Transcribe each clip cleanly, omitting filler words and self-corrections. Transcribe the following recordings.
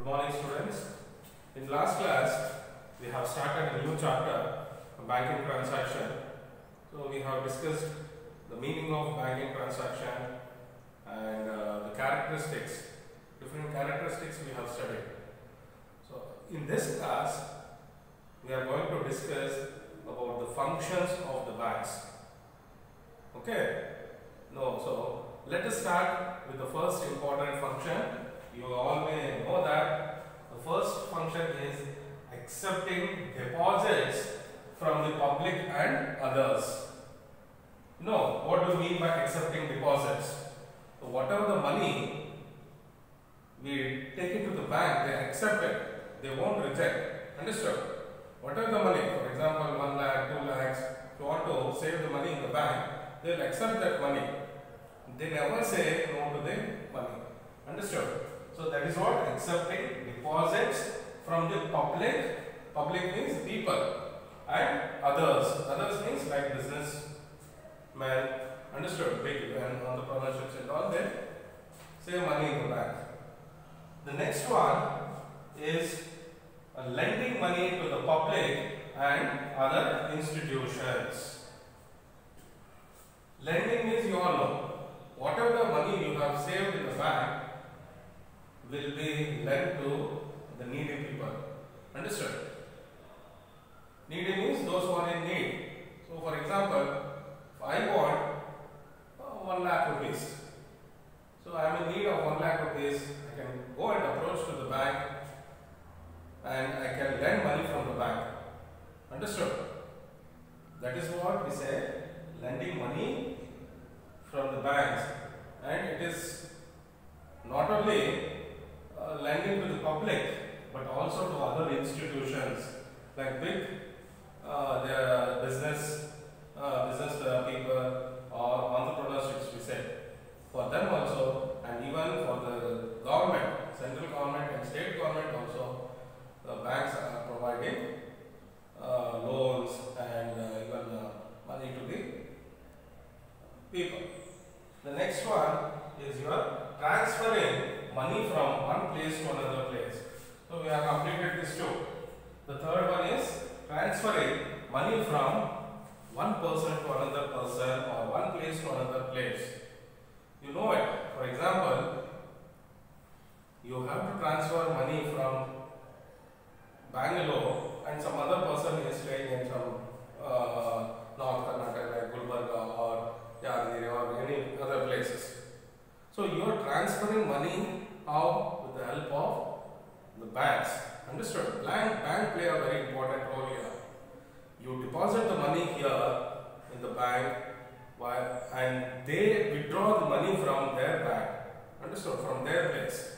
morning, students. In last class, we have started a new chapter, banking transaction. So we have discussed the meaning of banking transaction and the characteristics, different characteristics we have studied. So in this class, we are going to discuss about the functions of the banks. Okay? No, so let us start with the first important function. You all may know that the first function is accepting deposits from the public and others. No, what do you mean by accepting deposits? So whatever the money we take it to the bank, they accept it. They won't reject. Understood? Whatever the money, for example, 1 lakh, 2 lakhs, if you want to save the money in the bank, they will accept that money. They never say no to the money. Understood? So that is what accepting deposits from the public. Public means people and others. Others means like businessmen. Understood? Big entrepreneurships and all, they save money in the bank. The next one is lending money to the public and other institutions. Lending means you all know. Whatever the money you have saved in the bank will be lent to the needy people. Understood? Needy means those who are in need. So for example, if I want 1 lakh rupees. So I am in need of 1 lakh rupees. I can go and approach to the bank and I can lend money from the bank. Understood? That is what we say, lending money from the banks, and it is not only lending to the public but also to other institutions like big business people or entrepreneurships we say. For them also, and even for the government, central government and state government also, the banks are providing loans and even money to the people. The next one is your transferring money from one place to another place. So we have completed this two. The third one is transferring money from one person to another person or one place to another place. You know it. For example, you have to transfer money from Bangalore and some other person is staying in some North Karnataka like Gulbarga or Yadgiri or any other places. So you are transferring money how? With the help of the banks. Understood? Bank play a very important role here. You deposit the money here in the bank and they withdraw the money from their bank. Understood? From their place.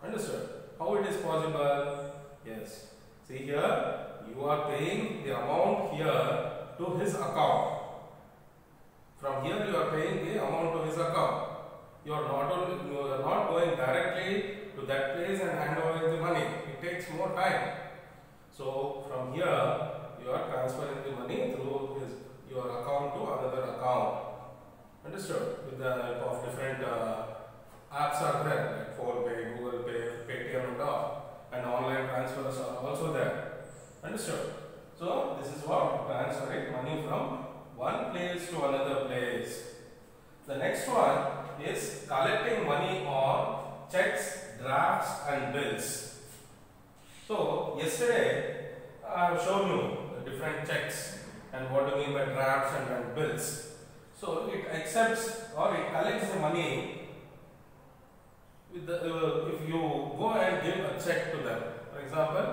Understood? How it is possible? Yes. See here, you are paying the amount here to his account. From here you are paying the amount to his account. You are not going directly to that place and hand over the money. It takes more time. So from here you are transferring the money through your account to another account. Understood? With the help of different apps are there like PhonePe, Google Pay, Paytm and all. And online transfers are also there. Understood? So this is what transferring money from one place to another place. The next one is collecting money on checks, drafts and bills. So yesterday I have shown you the different checks and what do you mean by drafts and bills. So it accepts or it collects the money with if you go and give a check to them. For example,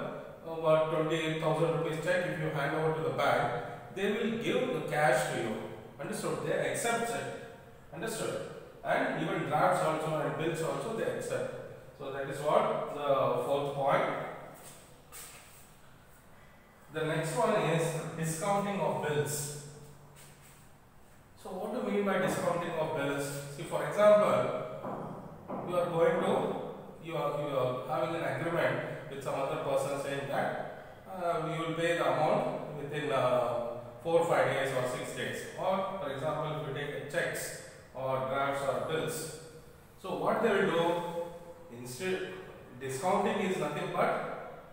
about 20,000 rupees check, if you hand over to the bank, they will give the cash to you. Understood? They accept it. Understood? And even drafts also and bills also they accept. So that is what the fourth point. The next one is discounting of bills. So what do you mean by discounting of bills? See, for example, you are having an agreement with some other person saying that we will pay the amount within 4 or 5 days or 6 days. Or for example, if you take checks or drafts or bills. So what they will do, instead discounting is nothing but,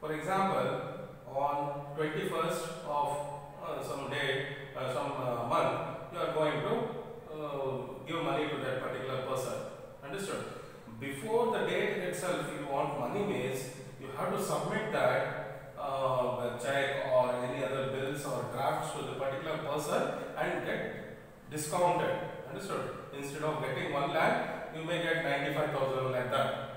for example, on 21st of some day, some month, you are going to give money to that particular person. Understood? Before the date itself, you want money means you have to submit that check or any other bills or drafts to the particular person and get discounted. Understood? Instead of getting 1 lakh, you may get 95,000 like that.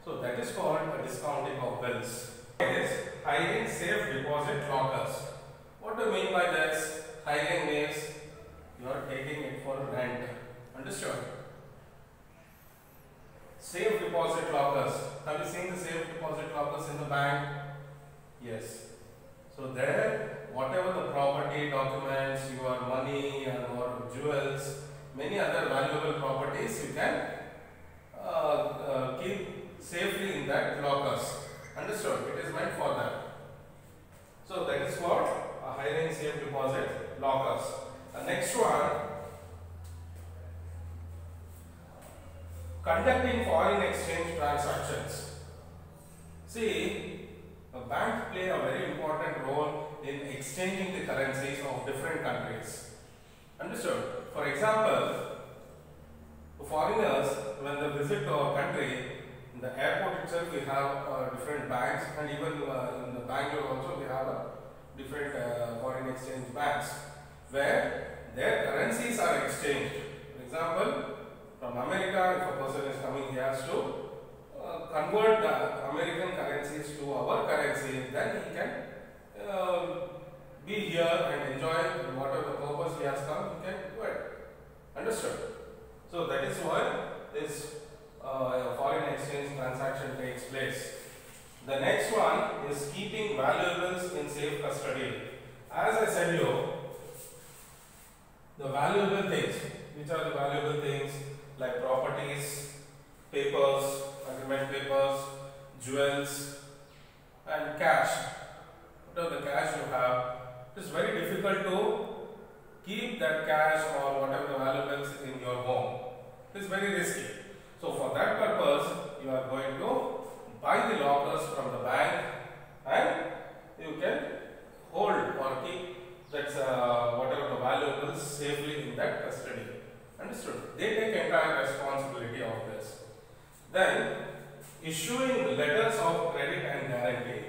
So that is called a discounting of bills. Is hiring safe deposit lockers. What do you mean by this? Hiring means you are taking it for rent. Understood? Safe deposit lockers. Have you seen the safe deposit lockers in the bank? Yes. So there, whatever the property, documents, your money or jewels, many other valuable properties, you can keep safely in that lockers. Understood? It is meant for that. So that is what hiring safe deposit lockers. The next one, conducting foreign exchange transactions. See, a bank play a very important role in exchanging the currencies of different countries. Understood? For example, foreigners, when they visit to our country, in the airport itself we have different banks, and even in the Bangalore also we have different foreign exchange banks where their currencies are exchanged. For example, from America, if a person is coming, he has to convert the American currencies to our currency, then he can be here and enjoy whatever the purpose he has come, he can do it. Understood? So that is why this foreign exchange transaction takes place. The next one is keeping valuables in safe custody. As I said you, the valuable things, which are the valuable things like properties, papers, agreement papers, jewels and cash. Whatever the cash you have, it is very difficult to keep that cash or whatever the valuables in your home. It is very risky. So for that purpose, you are going to buy the lockers from the bank and you can hold or keep that whatever the valuables safely in that custody. Understood? They take entire responsibility of this. Then, issuing letters of credit and guarantee.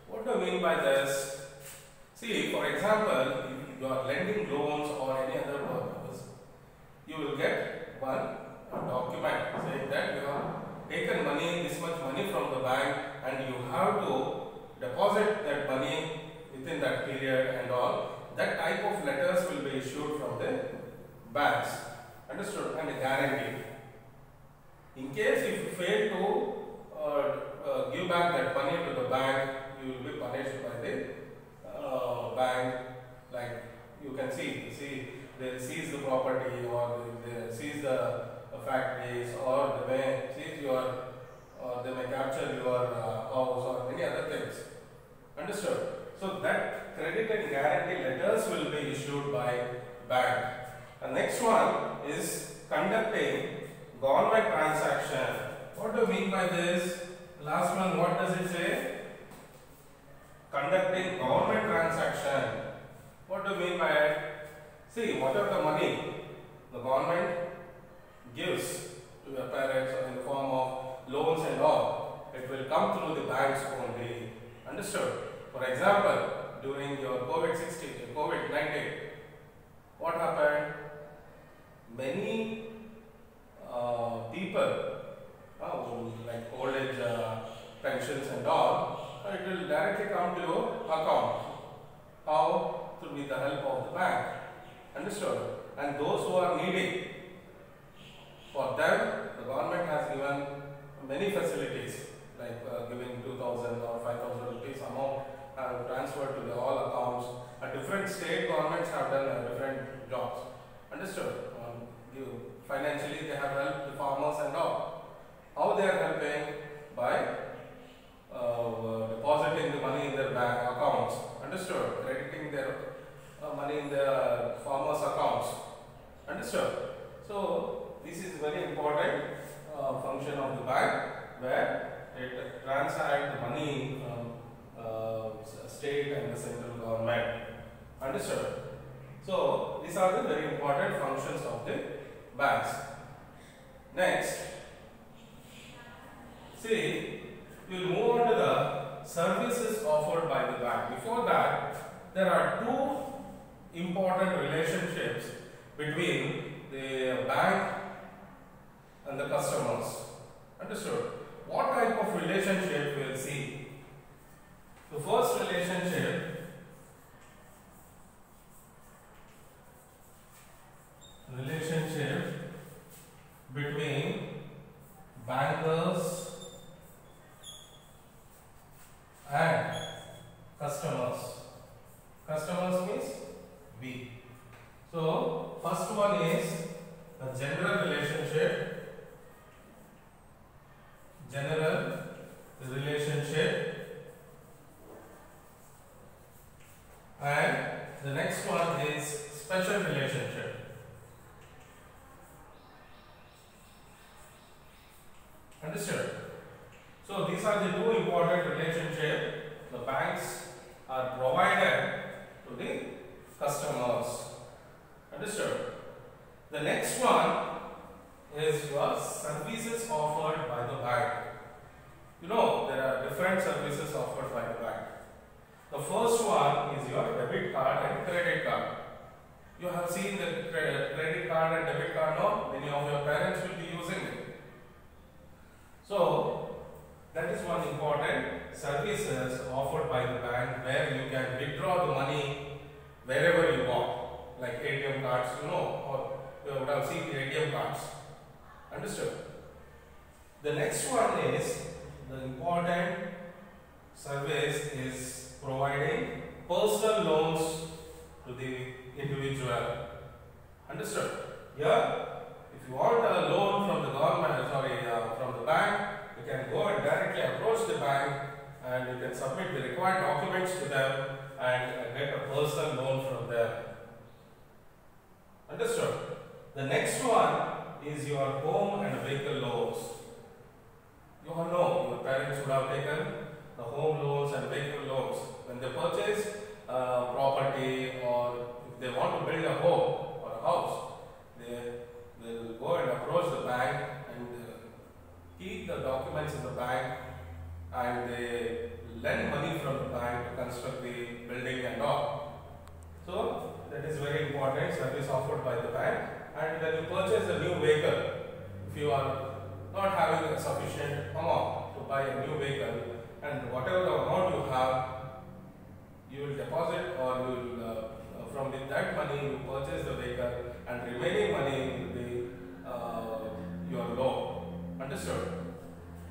What do you mean by this? See, for example, if you are lending loans or any other purpose, you will get one document saying that you have taken money, this much money from the bank, and you have to deposit that money within that period and all. That type of letters will be issued from the banks. Understood? And a guarantee. In case if you fail to give back that money to the bank, you will be punished by the bank. Like you can see they seize the property or they seize the factories, or they may seize your, or they may capture your house or many other things. Understood? So that credit and guarantee letters will be issued by bank. The next one is conducting government transaction. What do you mean by this? Last one, what does it say? Conducting government transaction. What do you mean by it? See, whatever the money the government gives to your parents or in the form of loans and all, it will come through the banks only. Understood? For example, during your COVID-19, what happened? Many people, like old age pensions and all, it will directly come to your account. How? With the help of the bank. Understood? And those who are needy, for them, the government has given many facilities, like giving 2,000 or 5,000 rupees amount transferred to the all accounts. Different state governments have done different jobs. Understood? Financially, they have helped the farmers and all. How they are helping? By depositing the money in their bank accounts. Understood? Crediting their money in the farmers' accounts. Understood? So this is very important function of the bank, where it transact the money from state and the central government. Understood? So these are the very important functions of the banks. Next, see, we will move on to the services offered by the bank. Before that, there are two important relationships between the bank and the customers. Understood? What type of relationship we will see? The first relationship between bankers and customers. Customers means we. So first one is a general relationship. And the next one is special relationship. Understood? So these are the two important relationships the banks are provided to the customers. Understood? The next one is your services offered by the bank. You know, there are different services offered by the bank. The first one is your debit card and credit card. You have seen the credit card and debit card now. Many of your parents will be using it. So that is one important services offered by the bank where you can withdraw the money wherever you want, like ATM cards, you know, or you would have seen the ATM cards. Understood? The next one is the important service is providing personal loans to the individual. Understood? Here, if you want a loan from the government, from the bank, you can go and directly approach the bank and you can submit the required documents to them and get a personal loan from them. Understood? The next one is your home and vehicle loans. You all know your parents would have taken the home loans and vehicle loans. When they purchase property or if they want to build a home or a house, they will go and approach the bank and keep the documents in the bank and they lend money from the bank to construct the building and all. So that is very important service offered by the bank. And when you purchase a new vehicle, if you are not having a sufficient amount to buy a new vehicle and whatever the amount you have, you will deposit or you will from with that money you purchase the vehicle and remaining money will be your loan. Understood?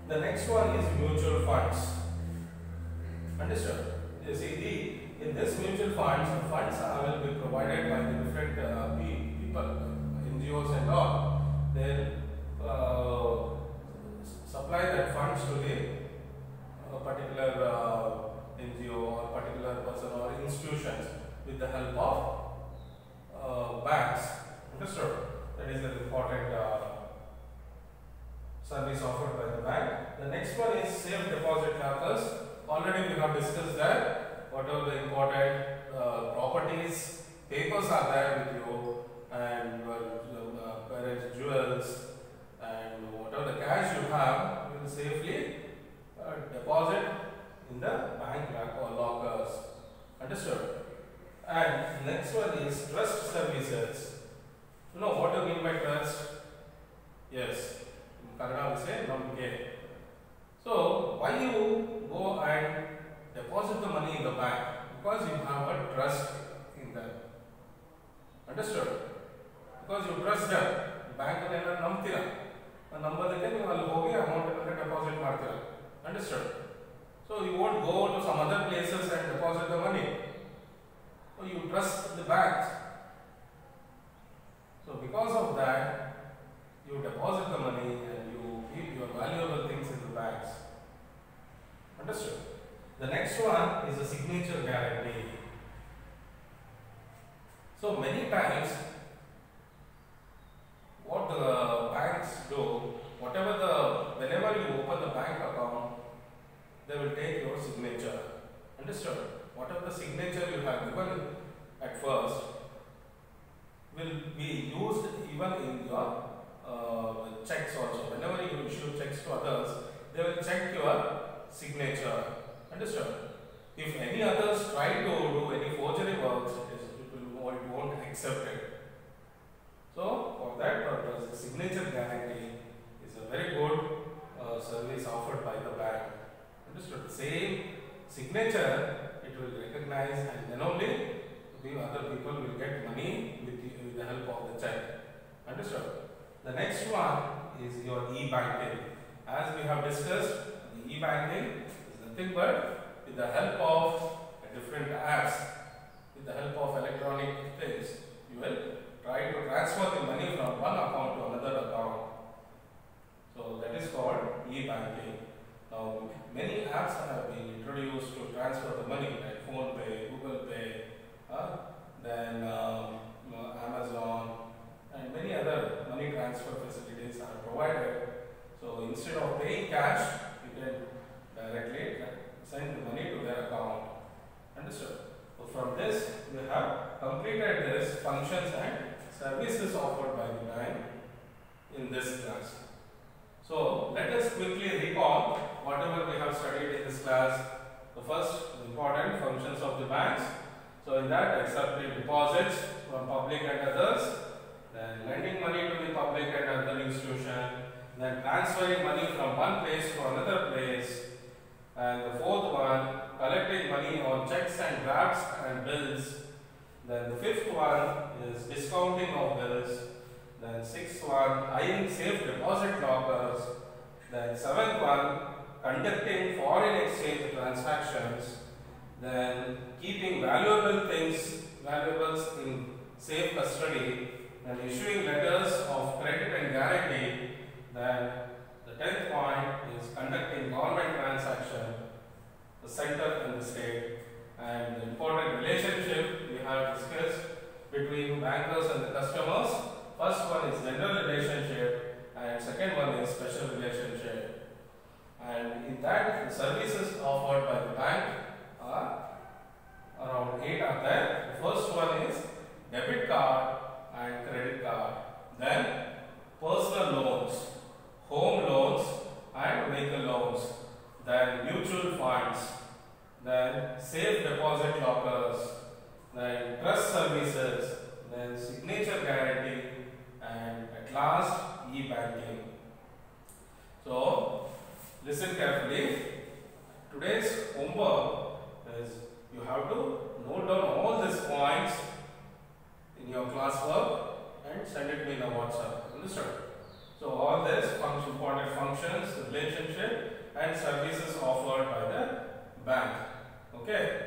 The next one is mutual funds. Understood? You see, in this mutual funds, the funds will be provided by the different people, NGOs and all. They supply that funds to the particular NGO or particular person or institutions with the help of banks. Understood? That is an important service offered by the bank. The next one is safe deposit lockers. Already we have discussed that. What are the important properties, papers are there with you, and your parents' jewels, and whatever the cash you have, you will safely deposit in the bank lockers. Understood? And next one is trust services. You know what do you mean by trust? Yes, in Kannada we say namke. So why you go and deposit the money in the bank? Because you have a trust in them. Understood? Because you trust them. Bank ಅನ್ನು ನಂಬ್ತೀರಾ. ನಂಬೋದಕ್ಕೆ ನೀವು ಅಲ್ಲಿ ಹೋಗಿ amount ಅನ್ನು deposit ಮಾಡ್ತೀರಾ. Understood? So you won't go to some other places and deposit the money. So you trust the banks. So because of that, you deposit the money and you keep your valuable things in the banks. Understood? The next one is a signature guarantee. So many times, what the banks do, whenever you open the bank account, will take your signature. Understood? Whatever the signature you have given at first will be used even in your checks also. Whenever you issue checks to others, they will check your signature. Understood? If any others try to do any forgery works, it won't accept it. So, for that purpose, the signature guarantee is a very good service offered by the bank. Understood? The same signature it will recognize, and then only the other people will get money with the help of the check. Understood? The next one is your e-banking. As we have discussed, the e-banking is nothing but with the help of different apps, with the help of electronic things, you will try to transfer the money from one account to another account. So that is called e-banking. Now many apps have been introduced to transfer the money, like PhonePe, Google Pay, then Amazon, and many other money transfer facilities are provided. So instead of paying cash, you can directly send the money to their account. Understood? So from this, we have completed this functions and services offered by the bank in this class. So let us quickly recall whatever we have studied in this class. The first important functions of the banks. So in that, accepting deposits from public and others, then lending money to the public and other institution, then transferring money from one place to another place, and the fourth one, collecting money on checks and drafts and bills. Then the fifth one is discounting of bills. Then sixth one, eyeing safe deposit lockers. Then seventh one, conducting foreign exchange transactions. Then keeping valuables in safe custody, and issuing letters of credit and guarantee. Then the 10th point is conducting government transaction, the center and the state, and the important relationship we have discussed between bankers and the customers. First one is general relationship, and second one is special relationship. And in that, the services offered by the bank are around 8 are there. The first one is debit card and credit card. Then personal loans, home loans and vehicle loans. Then mutual funds. Then safe deposit lockers. Then trust services. Then signature guarantee. And at last, e-banking. So, listen carefully. Today's homework is you have to note down all these points in your classwork and send it to me in a WhatsApp. Understood? So all this important functions, relationship and services offered by the bank. Okay.